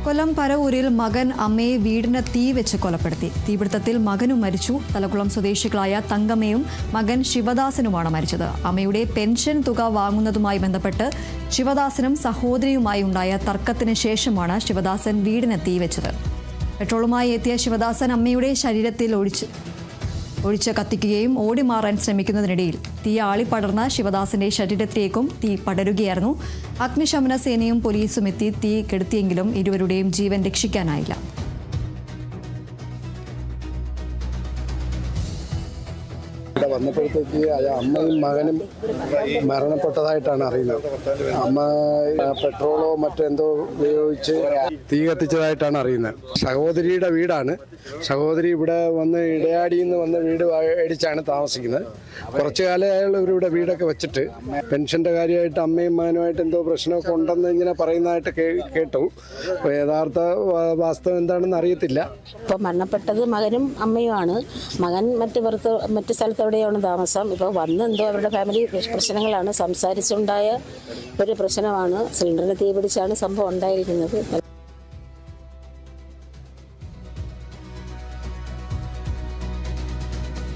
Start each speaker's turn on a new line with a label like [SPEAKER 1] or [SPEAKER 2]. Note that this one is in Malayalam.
[SPEAKER 1] കൊല്ലം പരവൂരിൽ മകൻ അമ്മയെ വീടിന് തീ വെച്ച് കൊലപ്പെടുത്തി. തീപിടുത്തത്തിൽ മകനും മരിച്ചു. തലക്കുളം സ്വദേശികളായ തങ്കമ്മയും മകൻ ശിവദാസനുമാണ് മരിച്ചത്. അമ്മയുടെ പെൻഷൻ തുക വാങ്ങുന്നതുമായി ബന്ധപ്പെട്ട് ശിവദാസനും സഹോദരിയുമായി ഉണ്ടായ തർക്കത്തിന് ശേഷമാണ് ശിവദാസൻ വീടിന് തീ വെച്ചത്. പെട്രോളുമായി എത്തിയ ശിവദാസൻ അമ്മയുടെ ശരീരത്തിൽ ഒഴിച്ച് കത്തിക്കുകയും ഓടി മാറാൻ ശ്രമിക്കുന്നതിനിടയിൽ തീ ആളിപ്പടർന്ന ശിവദാസന്റെ ശരീരത്തിലേക്കും തീ പടരുകയായിരുന്നു. അഗ്നിശമന സേനയും പോലീസും എത്തി തീ കെടുത്തിയെങ്കിലും ഇരുവരുടെയും ജീവൻ രക്ഷിക്കാനായില്ല.
[SPEAKER 2] ഇവിടെ വന്നപ്പോഴത്തേക്ക് അമ്മയും മകനും മരണപ്പെട്ടതായിട്ടാണ് അറിയുന്നത്. അമ്മ പെട്രോളോ മറ്റെന്തോ ഉപയോഗിച്ച് തീ കത്തിച്ചതായിട്ടാണ് അറിയുന്നത്. സഹോദരിയുടെ വീടാണ്. സഹോദരി ഇവിടെ വന്ന് ഇടയാടിയിൽ നിന്ന് വന്ന് വീട് മേടിച്ചാണ് താമസിക്കുന്നത്. കുറച്ചു കാലം അയാൾ ഇവരിവിടെ വീടൊക്കെ വെച്ചിട്ട് പെൻഷൻ്റെ കാര്യമായിട്ട് അമ്മയും മകനുമായിട്ട് എന്തോ പ്രശ്നമൊക്കെ ഉണ്ടെന്ന് ഇങ്ങനെ പറയുന്നതായിട്ട് കേട്ടു. അപ്പോൾ യഥാർത്ഥ വാസ്തവം എന്താണെന്ന് അറിയത്തില്ല.
[SPEAKER 3] ഇപ്പോൾ മരണപ്പെട്ടത് മകനും അമ്മയുമാണ്. മകൻ മറ്റ് സ്ഥലത്തെവിടെയാണ് താമസം. ഇപ്പോൾ വന്ന് എന്തോ അവരുടെ ഫാമിലി പ്രശ്നങ്ങളാണ്, സംസാരിച്ചുണ്ടായ ഒരു പ്രശ്നമാണ്. സിലിണ്ടറിന് തീ പിടിച്ചാണ് സംഭവം ഉണ്ടായിരിക്കുന്നത്.